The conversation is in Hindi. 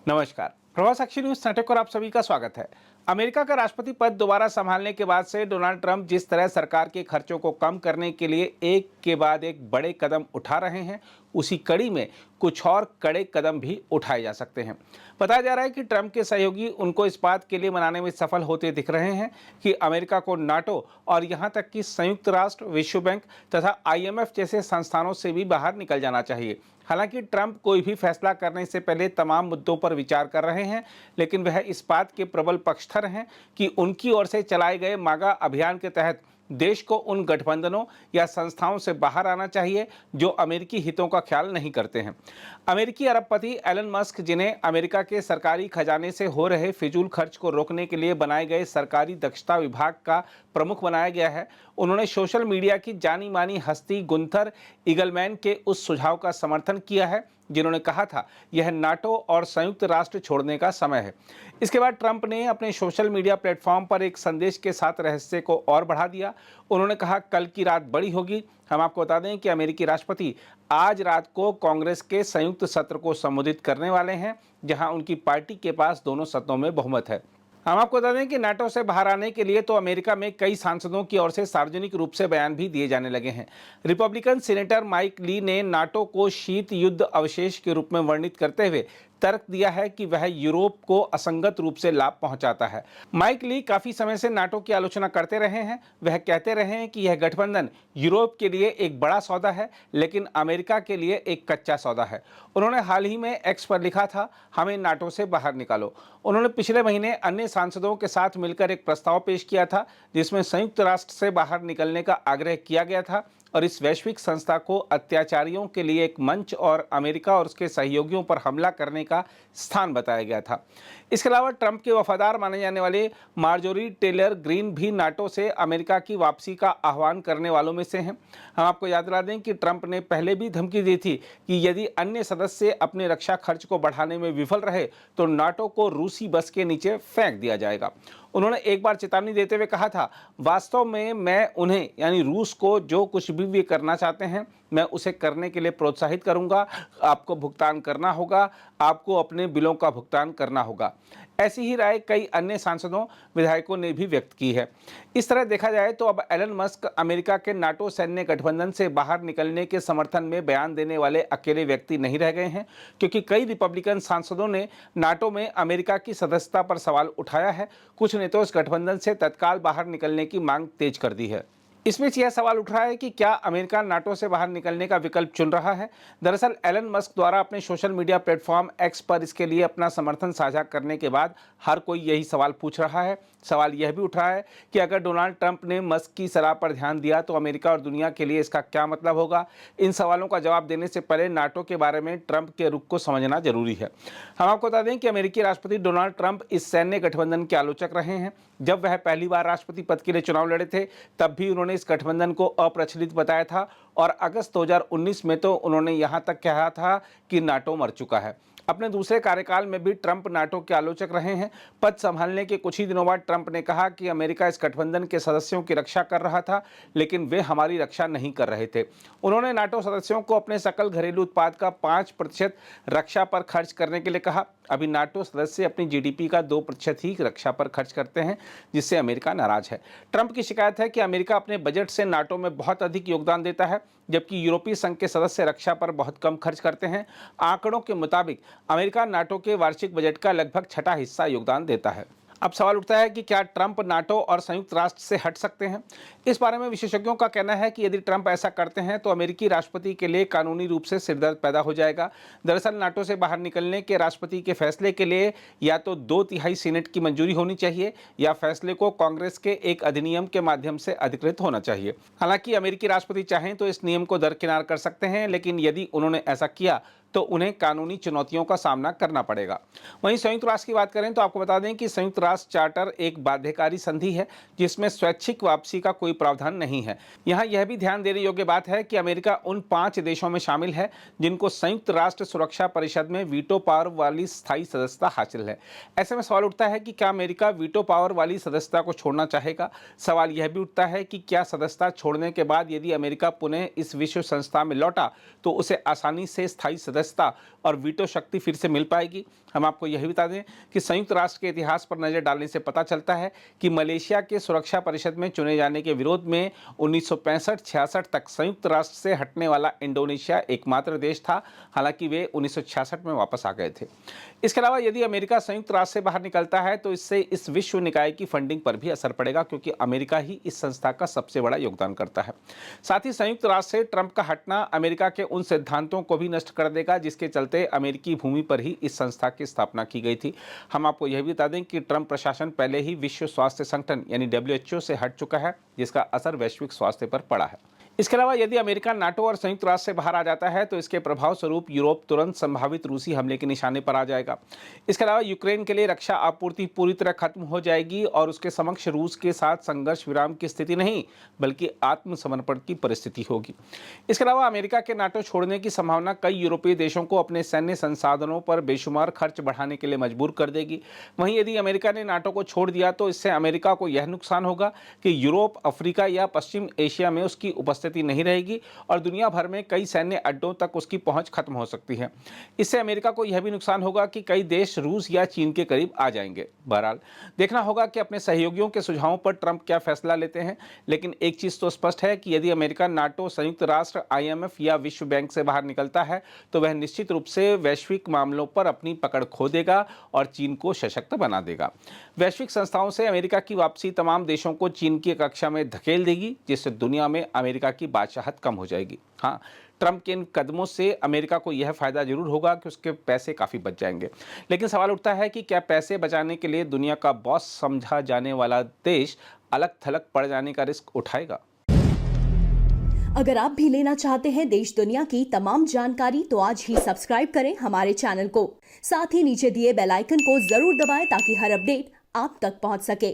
नमस्कार। प्रभात साक्षी न्यूज नाटक पर आप सभी का स्वागत है। अमेरिका का राष्ट्रपति पद दोबारा संभालने के बाद से डोनाल्ड ट्रंप जिस तरह सरकार के खर्चों को कम करने के लिए एक के बाद एक बड़े कदम उठा रहे हैं, उसी कड़ी में कुछ और कड़े कदम भी उठाए जा सकते हैं। बताया जा रहा है कि ट्रंप के सहयोगी उनको इस बात के लिए मनाने में सफल होते दिख रहे हैं कि अमेरिका को नाटो और यहां तक कि संयुक्त राष्ट्र, विश्व बैंक तथा IMF जैसे संस्थानों से भी बाहर निकल जाना चाहिए। हालांकि ट्रंप कोई भी फैसला करने से पहले तमाम मुद्दों पर विचार कर रहे हैं, लेकिन वह इस बात के प्रबल पक्षधर हैं कि उनकी ओर से चलाए गए मागा अभियान के तहत देश को उन गठबंधनों या संस्थाओं से बाहर आना चाहिए जो अमेरिकी हितों का ख्याल नहीं करते हैं। अमेरिकी अरबपति एलन मस्क, जिन्हें अमेरिका के सरकारी खजाने से हो रहे फिजूल खर्च को रोकने के लिए बनाए गए सरकारी दक्षता विभाग का प्रमुख बनाया गया है, उन्होंने सोशल मीडिया की जानी मानी हस्ती गुंथर ईगलमैन के उस सुझाव का समर्थन किया है जिन्होंने कहा था यह नाटो और संयुक्त राष्ट्र छोड़ने का समय है। इसके बाद ट्रंप ने अपने सोशल मीडिया प्लेटफॉर्म पर एक संदेश के साथ रहस्य को और बढ़ा दिया। उन्होंने कहा, कल की रात बड़ी होगी। हम आपको बता दें कि अमेरिकी राष्ट्रपति आज रात को कांग्रेस के संयुक्त सत्र को संबोधित करने वाले हैं, जहां उनकी पार्टी के पास दोनों सदनों में बहुमत है। हम आपको बता दें कि नाटो से बाहर आने के लिए तो अमेरिका में कई सांसदों की ओर से सार्वजनिक रूप से बयान भी दिए जाने लगे हैं। रिपब्लिकन सीनेटर माइक ली ने नाटो को शीत युद्ध अवशेष के रूप में वर्णित करते हुए तर्क दिया है कि वह यूरोप को असंगत रूप से लाभ पहुंचाता है। माइक ली काफी समय से नाटो की आलोचना करते रहे हैं। वह कहते रहे हैं कि यह गठबंधन यूरोप के लिए एक बड़ा सौदा है, लेकिन अमेरिका के लिए एक कच्चा सौदा है। उन्होंने हाल ही में एक्स पर लिखा था, हमें नाटो से बाहर निकालो। उन्होंने पिछले महीने अन्य सांसदों के साथ मिलकर एक प्रस्ताव पेश किया था जिसमें संयुक्त राष्ट्र से बाहर निकलने का आग्रह किया गया था और इस वैश्विक संस्था को अत्याचारियों के लिए एक मंच और अमेरिका और उसके सहयोगियों पर हमला करने का स्थान बताया गया था। इसके अलावा ट्रंप के वफादार माने जाने वाले मार्जोरी टेलर ग्रीन भी नाटो से अमेरिका की वापसी का आह्वान करने वालों में से हैं। हम आपको याद दिला दें कि ट्रंप ने पहले भी धमकी दी थी कि यदि अन्य सदस्य अपने रक्षा खर्च को बढ़ाने में विफल रहे तो नाटो को रूसी बस के नीचे फेंक दिया जाएगा। उन्होंने एक बार चेतावनी देते हुए कहा था, वास्तव में मैं उन्हें यानी रूस को जो कुछ भी वे करना चाहते हैं मैं उसे करने के लिए प्रोत्साहित करूंगा। आपको भुगतान करना होगा, आपको अपने बिलों का भुगतान करना होगा। ऐसी ही राय कई अन्य सांसदों, विधायकों ने भी व्यक्त की है। इस तरह देखा जाए तो अब एलन मस्क अमेरिका के नाटो सैन्य गठबंधन से बाहर निकलने के समर्थन में बयान देने वाले अकेले व्यक्ति नहीं रह गए हैं, क्योंकि कई रिपब्लिकन सांसदों ने नाटो में अमेरिका की सदस्यता पर सवाल उठाया है। कुछ ने तो इस गठबंधन से तत्काल बाहर निकलने की मांग तेज कर दी है। इसमें यह सवाल उठ रहा है कि क्या अमेरिका नाटो से बाहर निकलने का विकल्प चुन रहा है। दरअसल एलन मस्क द्वारा अपने सोशल मीडिया प्लेटफॉर्म एक्स पर इसके लिए अपना समर्थन साझा करने के बाद हर कोई यही सवाल पूछ रहा है। सवाल यह भी उठ रहा है कि अगर डोनाल्ड ट्रंप ने मस्क की सलाह पर ध्यान दिया तो अमेरिका और दुनिया के लिए इसका क्या मतलब होगा। इन सवालों का जवाब देने से पहले नाटो के बारे में ट्रंप के रुख को समझना जरूरी है। हम आपको बता दें कि अमेरिकी राष्ट्रपति डोनाल्ड ट्रंप इस सैन्य गठबंधन के आलोचक रहे हैं। जब वह पहली बार राष्ट्रपति पद के लिए चुनाव लड़े थे तब भी उन्होंने इस गठबंधन को अप्रचलित बताया था और अगस्त 2019 में तो उन्होंने यहां तक कहा था कि नाटो मर चुका है। अपने दूसरे कार्यकाल में भी ट्रंप नाटो के आलोचक रहे हैं। पद संभालने के कुछ ही दिनों बाद ट्रंप ने कहा कि अमेरिका इस गठबंधन के सदस्यों की रक्षा कर रहा था, लेकिन वे हमारी रक्षा नहीं कर रहे थे। उन्होंने नाटो सदस्यों को अपने सकल घरेलू उत्पाद का 5% रक्षा पर खर्च करने के लिए कहा। अभी नाटो सदस्य अपनी GDP का 2% ही रक्षा पर खर्च करते हैं, जिससे अमेरिका नाराज है। ट्रंप की शिकायत है कि अमेरिका अपने बजट से नाटो में बहुत अधिक योगदान देता है, जबकि यूरोपीय संघ के सदस्य रक्षा पर बहुत कम खर्च करते हैं। आंकड़ों के मुताबिक अमेरिका नाटो के वार्षिक बजट का लगभग 6वां हिस्सा योगदान देता है। अब सवाल उठता है कि क्या ट्रंप नाटो और संयुक्त राष्ट्र से हट सकते हैं। इस बारे में विशेषज्ञों का कहना है कि यदि ट्रंप ऐसा करते हैं तो अमेरिकी राष्ट्रपति के लिए कानूनी रूप से सिरदर्द पैदा हो जाएगा। दरअसल नाटो से बाहर निकलने के राष्ट्रपति के फैसले के लिए या तो 2/3 सीनेट की मंजूरी होनी चाहिए या फैसले को कांग्रेस के एक अधिनियम के माध्यम से अधिकृत होना चाहिए। हालांकि अमेरिकी राष्ट्रपति चाहें तो इस नियम को दरकिनार कर सकते हैं, लेकिन यदि उन्होंने ऐसा किया तो उन्हें कानूनी चुनौतियों का सामना करना पड़ेगा। वहीं संयुक्त राष्ट्र की बात करें तो आपको बता दें कि संयुक्त राष्ट्र चार्टर एक बाध्यकारी संधि है जिसमें स्वैच्छिक वापसी का कोई प्रावधान नहीं है। यहाँ यह भी ध्यान देने योग्य बात है कि अमेरिका उन 5 देशों में शामिल है जिनको संयुक्त राष्ट्र सुरक्षा परिषद में वीटो पावर वाली स्थायी सदस्यता हासिल है। ऐसे में सवाल उठता है कि क्या अमेरिका वीटो पावर वाली सदस्यता को छोड़ना चाहेगा। सवाल यह भी उठता है कि क्या सदस्यता छोड़ने के बाद यदि अमेरिका पुनः इस विश्व संस्था में लौटा तो उसे आसानी से स्थायी सदस्यता और वीटो शक्ति फिर से मिल पाएगी। हम आपको यह बता दें कि संयुक्त राष्ट्र के इतिहास पर नजर डालने से पता चलता है कि मलेशिया के सुरक्षा परिषद में चुने जाने के विरोध में 1965-66 तक संयुक्त राष्ट्र से हटने वाला इंडोनेशिया एकमात्र देश था। हालांकि वे 1966 में वापस आ गए थे। इसके अलावा यदि अमेरिका संयुक्त राष्ट्र से बाहर निकलता है तो इससे इस विश्व निकाय की फंडिंग पर भी असर पड़ेगा, क्योंकि अमेरिका ही इस संस्था का सबसे बड़ा योगदान करता है। साथ ही संयुक्त राष्ट्र से ट्रंप का हटना अमेरिका के उन सिद्धांतों को भी नष्ट कर देगा जिसके चलते अमेरिकी भूमि पर ही इस संस्था की स्थापना की गई थी। हम आपको यह भी बता दें कि ट्रंप प्रशासन पहले ही विश्व स्वास्थ्य संगठन यानी WHO से हट चुका है, जिसका असर वैश्विक स्वास्थ्य पर पड़ा है। इसके अलावा यदि अमेरिका नाटो और संयुक्त राष्ट्र से बाहर आ जाता है तो इसके प्रभाव स्वरूप यूरोप तुरंत संभावित रूसी हमले के निशाने पर आ जाएगा। इसके अलावा यूक्रेन के लिए रक्षा आपूर्ति पूरी तरह खत्म हो जाएगी और उसके समक्ष रूस के साथ संघर्ष विराम की स्थिति नहीं बल्कि आत्मसमर्पण की परिस्थिति होगी। इसके अलावा अमेरिका के नाटो छोड़ने की संभावना कई यूरोपीय देशों को अपने सैन्य संसाधनों पर बेशुमार खर्च बढ़ाने के लिए मजबूर कर देगी। वहीं यदि अमेरिका ने नाटो को छोड़ दिया तो इससे अमेरिका को यह नुकसान होगा कि यूरोप, अफ्रीका या पश्चिम एशिया में उसकी उपस्थिति नहीं रहेगी और दुनिया भर में कई सैन्य अड्डों तक उसकी पहुंच खत्म हो सकती है। इससे अमेरिका को यह भी नुकसान होगा कि कई देश रूस या चीन के करीब आ जाएंगे। बहरहाल देखना होगा कि अपने सहयोगियों के सुझावों पर ट्रंप क्या फैसला लेते हैं, लेकिन एक चीज तो स्पष्ट है कि यदि अमेरिका नाटो, संयुक्त राष्ट्र, IMF या विश्व बैंक से बाहर निकलता है तो वह निश्चित रूप से वैश्विक मामलों पर अपनी पकड़ खो देगा और चीन को सशक्त बना देगा। वैश्विक संस्थाओं से अमेरिका की वापसी तमाम देशों को चीन की कक्षा में धकेल देगी, जिससे दुनिया में अमेरिका की बादशाहत कम हो जाएगी। हाँ, ट्रंप के इन कदमों से अमेरिका को यह फायदा जरूर होगा कि उसके पैसे काफी बच जाएंगे, लेकिन सवाल उठता है कि क्या पैसे बचाने के लिए दुनिया का बॉस समझा जाने वाला देश अलग थलग पड़ जाने का रिस्क उठाएगा। अगर आप भी लेना चाहते हैं देश दुनिया की तमाम जानकारी तो आज ही सब्सक्राइब करें हमारे चैनल को। साथ ही नीचे दिए बेल आइकन को जरूर दबाएं ताकि हर अपडेट आप तक पहुंच सके।